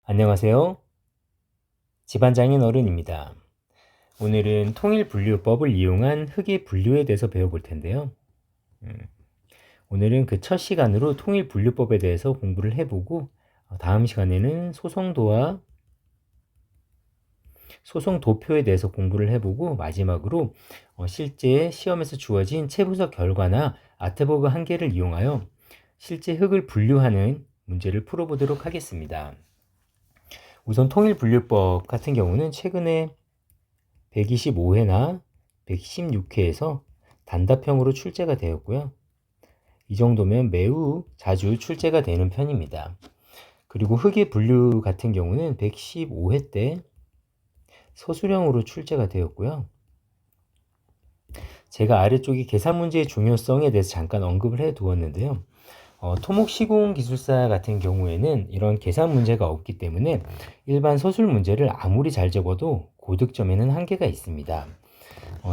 안녕하세요. 집안장인 어른입니다. 오늘은 통일분류법을 이용한 흙의 분류에 대해서 배워볼 텐데요. 음, 오늘은 그 첫 시간으로 통일분류법에 대해서 공부를 해보고 다음 시간에는 소송도와 소송도표에 대해서 공부를 해보고 마지막으로 실제 시험에서 주어진 체부석 결과나 아트버그 한 개를 이용하여 실제 흙을 분류하는 문제를 풀어보도록 하겠습니다. 우선 통일분류법 같은 경우는 최근에 125회나 116회에서 단답형으로 출제가 되었고요. 이 정도면 매우 자주 출제가 되는 편입니다. 그리고 흙의 분류 같은 경우는 115회 때 서술형으로 출제가 되었고요. 제가 아래쪽에 계산 문제의 중요성에 대해서 잠깐 언급을 해 두었는데요. 토목시공기술사 같은 경우에는 이런 계산 문제가 없기 때문에 일반 서술 문제를 아무리 잘 적어도 고득점에는 한계가 있습니다.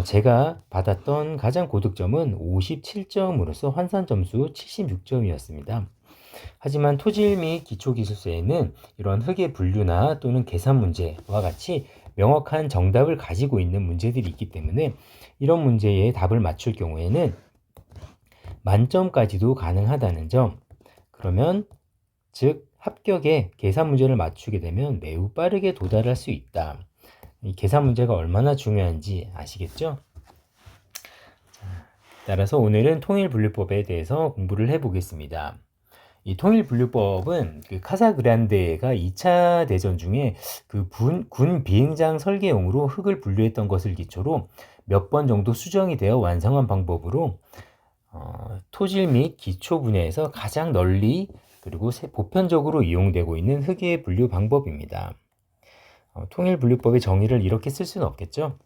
제가 받았던 가장 고득점은 57점으로서 환산 점수 76점이었습니다. 하지만 토질 및 기초기술서에는 이런 흙의 분류나 또는 계산 문제와 같이 명확한 정답을 가지고 있는 문제들이 있기 때문에 이런 문제에 답을 맞출 경우에는 만점까지도 가능하다는 점. 그러면 즉 합격에 계산 문제를 맞추게 되면 매우 빠르게 도달할 수 있다. 이 계산 문제가 얼마나 중요한지 아시겠죠? 따라서 오늘은 통일분류법에 대해서 공부를 해보겠습니다. 이 통일분류법은 그 카사그란데가 2차 대전 중에 그 군 비행장 설계용으로 흙을 분류했던 것을 기초로 몇 번 정도 수정이 되어 완성한 방법으로 토질 및 기초 분야에서 가장 널리 그리고 보편적으로 이용되고 있는 흙의 분류 방법입니다. 통일분류법의 정의를 이렇게 쓸 수는 없겠죠?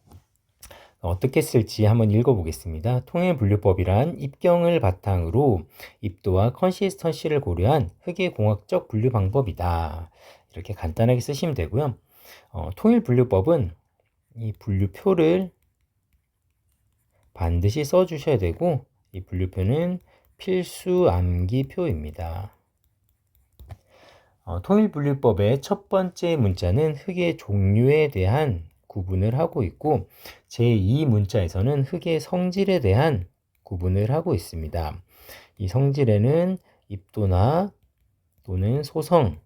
어떻게 쓸지 한번 읽어보겠습니다. 통일분류법이란 입경을 바탕으로 입도와 컨시스턴시를 고려한 흙의 공학적 분류 방법이다. 이렇게 간단하게 쓰시면 되고요. 통일분류법은 이 분류표를 반드시 써주셔야 되고 이 분류표는 필수 암기표입니다. 통일분류법의 첫 번째 문자는 흙의 종류에 대한 구분을 하고 있고 제2 문자에서는 흙의 성질에 대한 구분을 하고 있습니다. 이 성질에는 입도나 또는 소성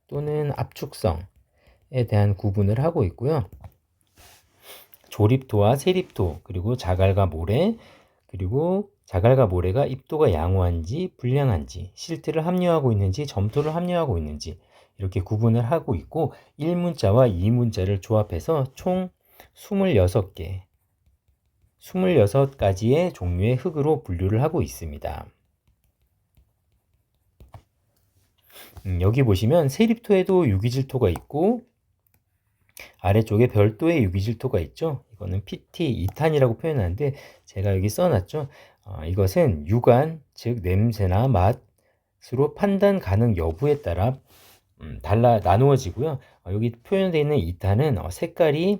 또는 압축성에 대한 구분을 하고 있고요. 조립토와 세립토 그리고 자갈과 모래 그리고 자갈과 모래가 입도가 양호한지 불량한지 실트를 함유하고 있는지 점토를 함유하고 있는지 이렇게 구분을 하고 있고 1문자와 2문자를 조합해서 총 26개 26가지의 종류의 흙으로 분류를 하고 있습니다. 여기 보시면 세립토에도 유기질토가 있고 아래쪽에 별도의 유기질토가 있죠. 이거는 PT 2탄이라고 표현하는데 제가 여기 써놨죠. 이것은 육안, 즉 냄새나 맛으로 판단 가능 여부에 따라 나누어지고요. 여기 표현되어 있는 2탄은 색깔이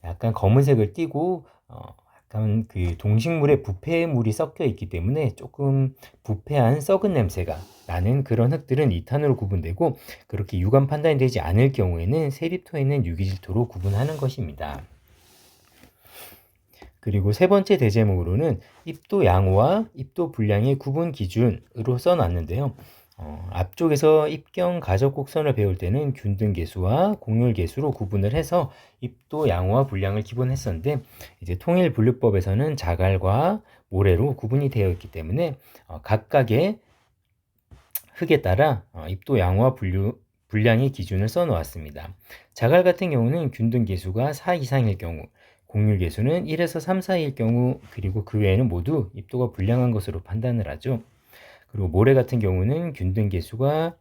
약간 검은색을 띠고 약간 그 동식물에 부패물이 섞여 있기 때문에 조금 부패한 썩은 냄새가 나는 그런 흙들은 2탄으로 구분되고 그렇게 육안 판단이 되지 않을 경우에는 세립토에 있는 유기질토로 구분하는 것입니다. 그리고 세 번째 대제목으로는 입도 양호와 입도 불량의 구분 기준으로 써놨는데요. 앞쪽에서 입경 가적 곡선을 배울 때는 균등계수와 공률계수로 구분을 해서 입도 양호와 불량을 기본했었는데 이제 통일분류법에서는 자갈과 모래로 구분이 되어 있기 때문에 각각의 흙에 따라 입도 양호와 불량의 기준을 써놓았습니다. 자갈 같은 경우는 균등계수가 4 이상일 경우 공률계수는 1에서 3 사이일 경우 그리고 그 외에는 모두 입도가 불량한 것으로 판단을 하죠. 그리고 모래 같은 경우는 균등계수가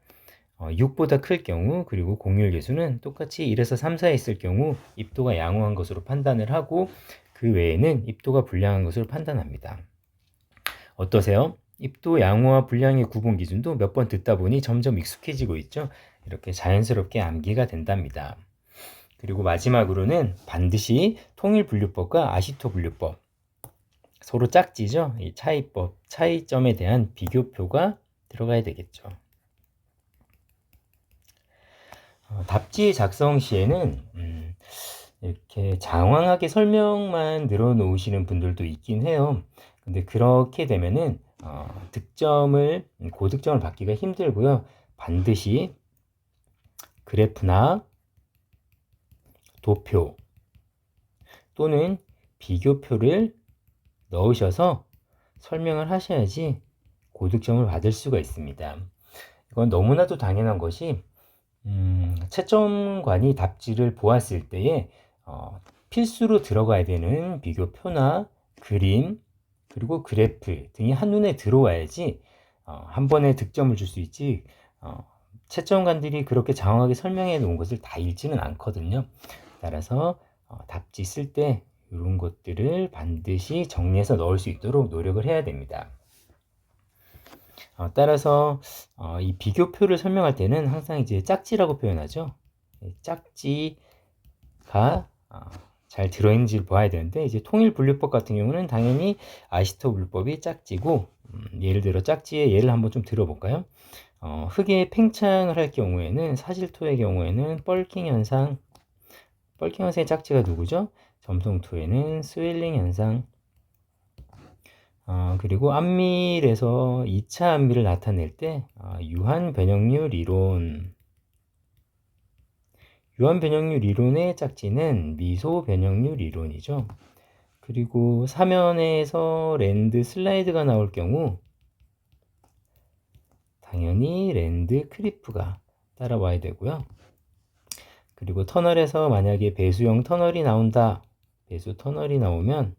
6보다 클 경우 그리고 공률계수는 똑같이 1에서 3 사이에 있을 경우 입도가 양호한 것으로 판단을 하고 그 외에는 입도가 불량한 것으로 판단합니다. 어떠세요? 입도 양호와 불량의 구분 기준도 몇 번 듣다 보니 점점 익숙해지고 있죠. 이렇게 자연스럽게 암기가 된답니다. 그리고 마지막으로는 반드시 통일분류법과 아시토분류법 서로 짝지죠. 이 차이점에 대한 비교표가 들어가야 되겠죠. 답지 작성 시에는 이렇게 장황하게 설명만 늘어놓으시는 분들도 있긴 해요. 근데 그렇게 되면은 고득점을 받기가 힘들고요. 반드시 그래프나 도표 또는 비교표를 넣으셔서 설명을 하셔야지 고득점을 받을 수가 있습니다. 이건 너무나도 당연한 것이 채점관이 답지를 보았을 때에 필수로 들어가야 되는 비교표나 그림 그리고 그래프 등이 한눈에 들어와야지 한 번에 득점을 줄 수 있지, 채점관들이 그렇게 장황하게 설명해 놓은 것을 다 읽지는 않거든요. 따라서 답지 쓸 때 이런 것들을 반드시 정리해서 넣을 수 있도록 노력을 해야 됩니다. 따라서 이 비교표를 설명할 때는 항상 이제 짝지라고 표현하죠. 짝지가 잘 들어있는지를 봐야 되는데, 이제 통일분류법 같은 경우는 당연히 아시토 분류법이 짝지고, 예를 들어 짝지의 예를 한번 좀 들어볼까요? 흙에 팽창을 할 경우에는, 사질토의 경우에는 뻘킹 현상의 짝지가 누구죠? 점성토에는 스웰링 현상, 그리고 암밀에서 2차 암밀을 나타낼 때 유한 변형률 이론의 짝지는 미소 변형률 이론이죠. 그리고 사면에서 랜드 슬라이드가 나올 경우 당연히 랜드 크리프가 따라와야 되고요. 그리고 터널에서 만약에 배수형 터널이 나온다. 배수 터널이 나오면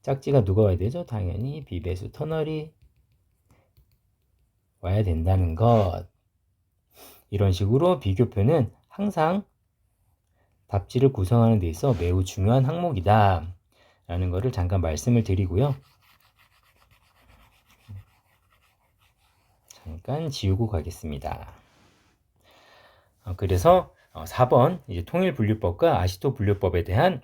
짝지가 누가 와야 되죠? 당연히 비배수 터널이 와야 된다는 것. 이런 식으로 비교표는 항상 답지를 구성하는 데 있어 매우 중요한 항목이다 라는 것을 잠깐 말씀을 드리고요. 잠깐 지우고 가겠습니다. 그래서 4번 이제 통일분류법과 아시토 분류법에 대한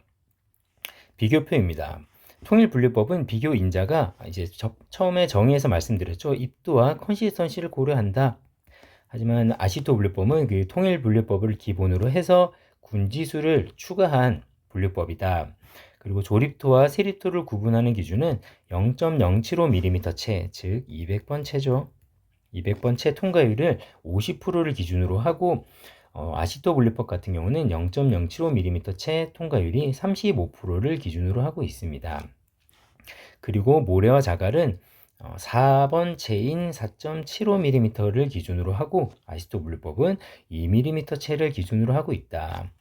비교표입니다. 통일분류법은 비교 인자가 이제 처음에 정의에서 말씀드렸죠. 입도와 컨시스턴시를 고려한다. 하지만 아시토 분류법은 그 통일분류법을 기본으로 해서 군지수를 추가한 분류법이다. 그리고 조립토와 세립토를 구분하는 기준은 0.075mm 채, 즉 200번 채죠. 200번 채 통과율을 50%를 기준으로 하고, 아시토 분류법 같은 경우는 0.075mm 채 통과율이 35%를 기준으로 하고 있습니다. 그리고 모래와 자갈은 4번 채인 4.75mm를 기준으로 하고, 아시토 분류법은 2mm 채를 기준으로 하고 있다.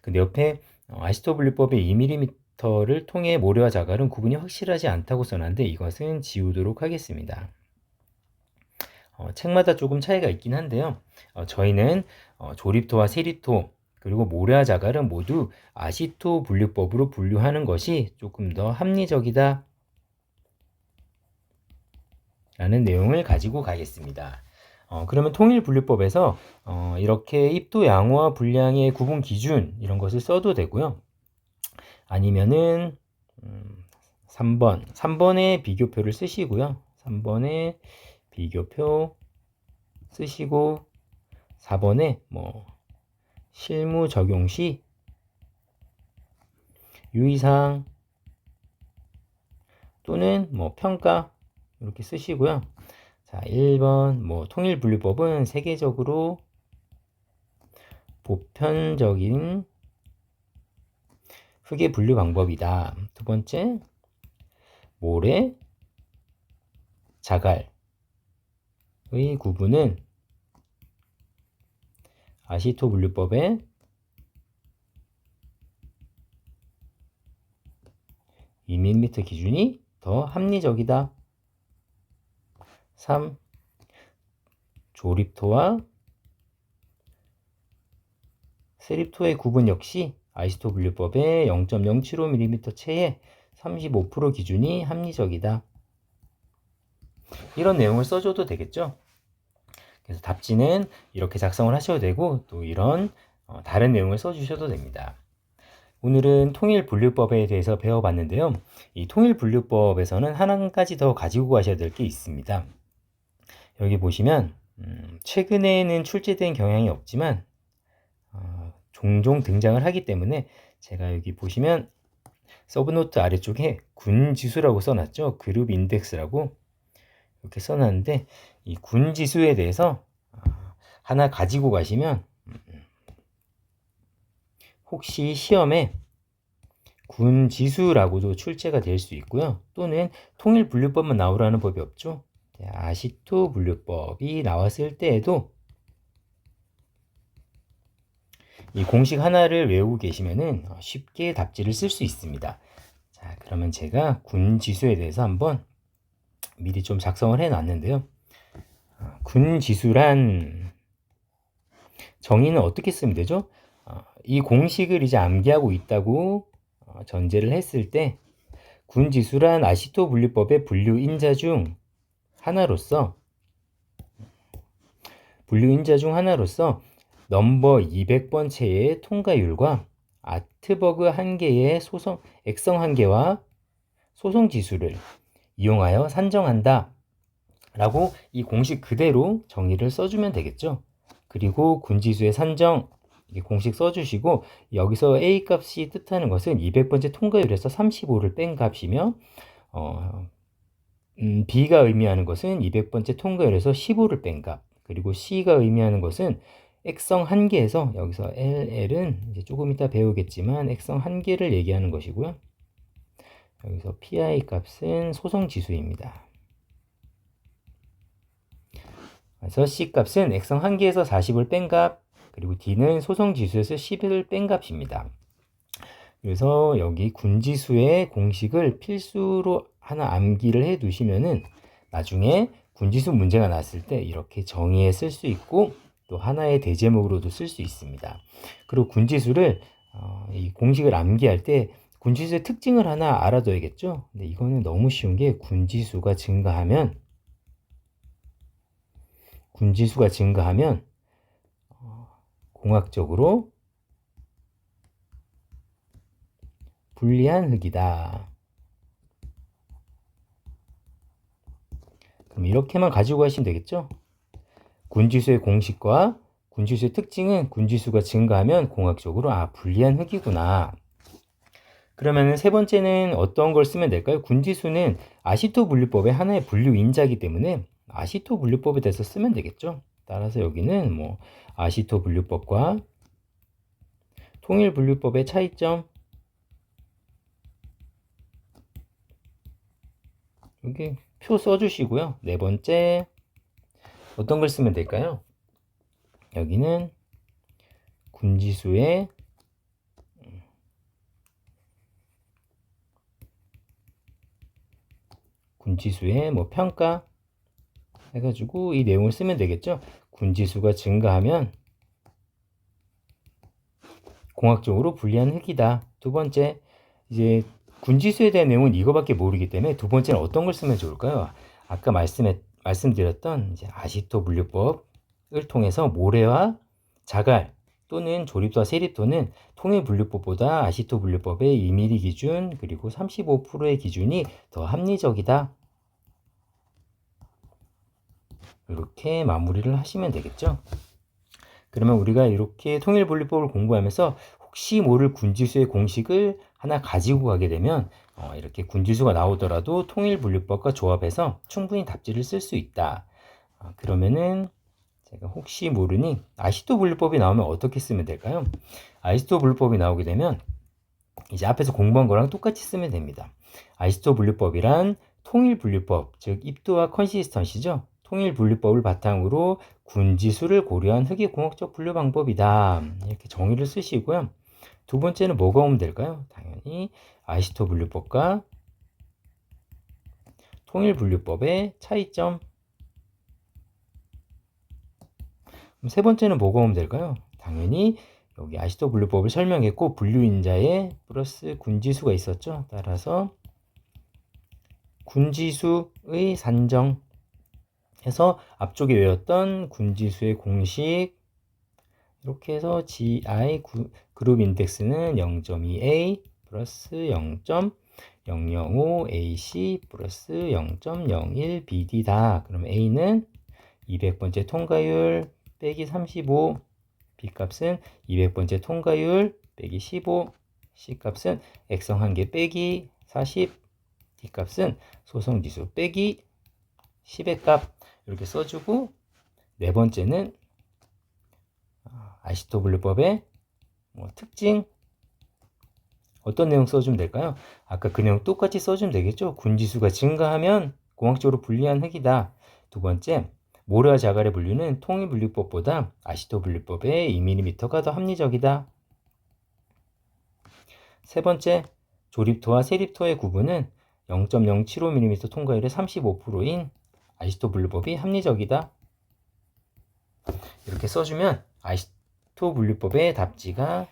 근데 옆에 아시토 분류법의 2mm를 통해 모래와 자갈은 구분이 확실하지 않다고 써놨는데, 이것은 지우도록 하겠습니다. 책마다 조금 차이가 있긴 한데요. 저희는 조립토와 세립토 그리고 모래와 자갈은 모두 아시토 분류법으로 분류하는 것이 조금 더 합리적이다 라는 내용을 가지고 가겠습니다. 그러면 통일분류법에서 이렇게 입도 양호와 분량의 구분 기준 이런 것을 써도 되고요. 아니면은 3번의 비교표를 쓰시고요. 3번의 비교표 쓰시고 4번에 실무 적용 시 유의사항 또는 평가 이렇게 쓰시고요. 자, 1번 통일분류법은 세계적으로 보편적인 흙의 분류 방법이다. 두 번째, 모래, 자갈의 구분은 아시토 분류법의 2mm 기준이 더 합리적이다. 3. 조립토와 세립토의 구분 역시 아시토 분류법의 0.075mm 채의 35% 기준이 합리적이다. 이런 내용을 써줘도 되겠죠. 그래서 답지는 이렇게 작성을 하셔도 되고, 또 이런 다른 내용을 써주셔도 됩니다. 오늘은 통일분류법에 대해서 배워봤는데요. 이 통일분류법에서는 한 가지 더 가지고 가셔야 될 게 있습니다. 여기 보시면 최근에는 출제된 경향이 없지만 종종 등장을 하기 때문에 제가 여기 보시면 서브노트 아래쪽에 군지수라고 써놨죠. 그룹 인덱스라고 이렇게 써놨는데 이 군지수에 대해서 하나 가지고 가시면 혹시 시험에 군지수라고도 출제가 될 수 있고요. 또는 통일분류법만 나오라는 법이 없죠. 아시토 분류법이 나왔을 때에도 이 공식 하나를 외우고 계시면은 쉽게 답지를 쓸 수 있습니다. 자, 그러면 제가 군지수에 대해서 한번 미리 좀 작성을 해 놨는데요. 군지수란 정의는 어떻게 쓰면 되죠? 이 공식을 이제 암기하고 있다고 전제를 했을 때 군지수란 아시토 분류법의 분류 인자 중 하나로서 넘버 200번 체의 통과율과 아트버그 한 개의 액성 한 개와 소송 지수를 이용하여 산정한다 라고 이 공식 그대로 정의를 써주면 되겠죠. 그리고 군지수의 산정 공식 써주시고 여기서 A 값이 뜻하는 것은 200번째 통과율에서 35를 뺀 값이며 B가 의미하는 것은 200번째 통과율에서 15를 뺀 값, 그리고 C가 의미하는 것은 액성 한 개에서 여기서 LL은 이제 조금 이따 배우겠지만 액성 한 개를 얘기하는 것이고요. 여기서 PI 값은 소성 지수입니다. 그래서 C 값은 액성 한 개에서 40을 뺀 값, 그리고 D는 소성 지수에서 10을 뺀 값입니다. 그래서 여기 군지수의 공식을 필수로 하나 암기를 해 두시면은 나중에 군지수 문제가 났을 때 이렇게 정의에 쓸 수 있고 또 하나의 대제목으로도 쓸 수 있습니다. 그리고 군지수를 이 공식을 암기할 때 군지수의 특징을 하나 알아둬야겠죠. 근데 이거는 너무 쉬운 게 군지수가 증가하면 공학적으로 불리한 흙이다. 그럼 이렇게만 가지고 가시면 되겠죠? 군지수의 공식과 군지수의 특징은 군지수가 증가하면 공학적으로 불리한 흙이구나. 그러면 세 번째는 어떤 걸 쓰면 될까요? 군지수는 아시토 분류법의 하나의 분류 인자이기 때문에 아시토 분류법에 대해서 쓰면 되겠죠. 따라서 여기는 뭐 아시토 분류법과 통일 분류법의 차이점, 여기 표 써주시고요. 네 번째 어떤 걸 쓰면 될까요? 여기는 군지수의 뭐 평가 해가지고 이 내용을 쓰면 되겠죠. 군지수가 증가하면 공학적으로 불리한 흙이다. 두 번째, 이제 군지수에 대한 내용은 이거밖에 모르기 때문에 두 번째는 어떤 걸 쓰면 좋을까요? 아까 말씀드렸던 이제 아시토 분류법을 통해서 모래와 자갈 또는 조립도와 세립도는 통일 분류법보다 아시토 분류법의 2mm 기준 그리고 35%의 기준이 더 합리적이다. 이렇게 마무리를 하시면 되겠죠. 그러면 우리가 이렇게 통일분류법을 공부하면서 혹시 모를 군지수의 공식을 하나 가지고 가게 되면 이렇게 군지수가 나오더라도 통일분류법과 조합해서 충분히 답지를 쓸 수 있다. 그러면은 제가 혹시 모르니 아시토 분류법이 나오면 어떻게 쓰면 될까요? 아시토 분류법이 나오게 되면 이제 앞에서 공부한 거랑 똑같이 쓰면 됩니다. 아시토 분류법이란 통일분류법, 즉 입도와 컨시스턴시죠. 통일분류법을 바탕으로 군지수를 고려한 흙의 공학적 분류 방법이다. 이렇게 정의를 쓰시고요. 두 번째는 뭐가 오면 될까요? 당연히 아시토 분류법과 통일분류법의 차이점. 그럼 세 번째는 뭐가 오면 될까요? 당연히 여기 아시토 분류법을 설명했고 분류인자에 플러스 군지수가 있었죠. 따라서 군지수의 산정 해서 앞쪽에 외웠던 군지수의 공식 이렇게 해서 GI 그룹 인덱스는 0.2A 플러스 0.005 AC 플러스 0.01 BD다. 그럼 A는 200번째 통과율 빼기 35 B값은 200번째 통과율 빼기 15, C값은 액성 1개 빼기 40, D값은 소성지수 빼기 10의 값 이렇게 써주고, 네 번째는 아시토블루법의 특징, 어떤 내용 써주면 될까요? 아까 그 내용 똑같이 써주면 되겠죠? 군지수가 증가하면 공학적으로 불리한 흙이다. 두 번째, 모르와 자갈의 분류는 통일분류법보다 아시토분류법의 2mm가 더 합리적이다. 세 번째, 조립토와 세립토의 구분은 0.075mm 통과율의 35%인 아시토분류법이 합리적이다. 이렇게 써주면 아시토분류법의 답지가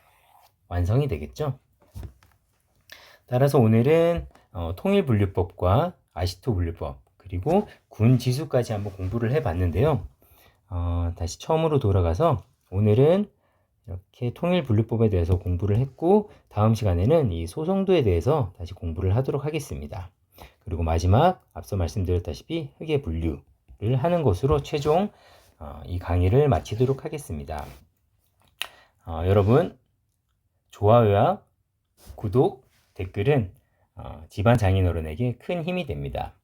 완성이 되겠죠. 따라서 오늘은 통일분류법과 아시토분류법 그리고 군지수까지 한번 공부를 해봤는데요. 다시 처음으로 돌아가서 오늘은 이렇게 통일분류법에 대해서 공부를 했고, 다음 시간에는 이 소성도에 대해서 다시 공부를 하도록 하겠습니다. 그리고 마지막 앞서 말씀드렸다시피 흙의 분류를 하는 것으로 최종 이 강의를 마치도록 하겠습니다. 여러분, 좋아요와 구독, 댓글은 집안 장인어른에게 큰 힘이 됩니다.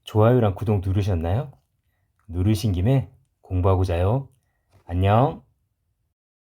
좋아요랑 구독 누르셨나요? 누르신 김에 공부하고 자요. 안녕.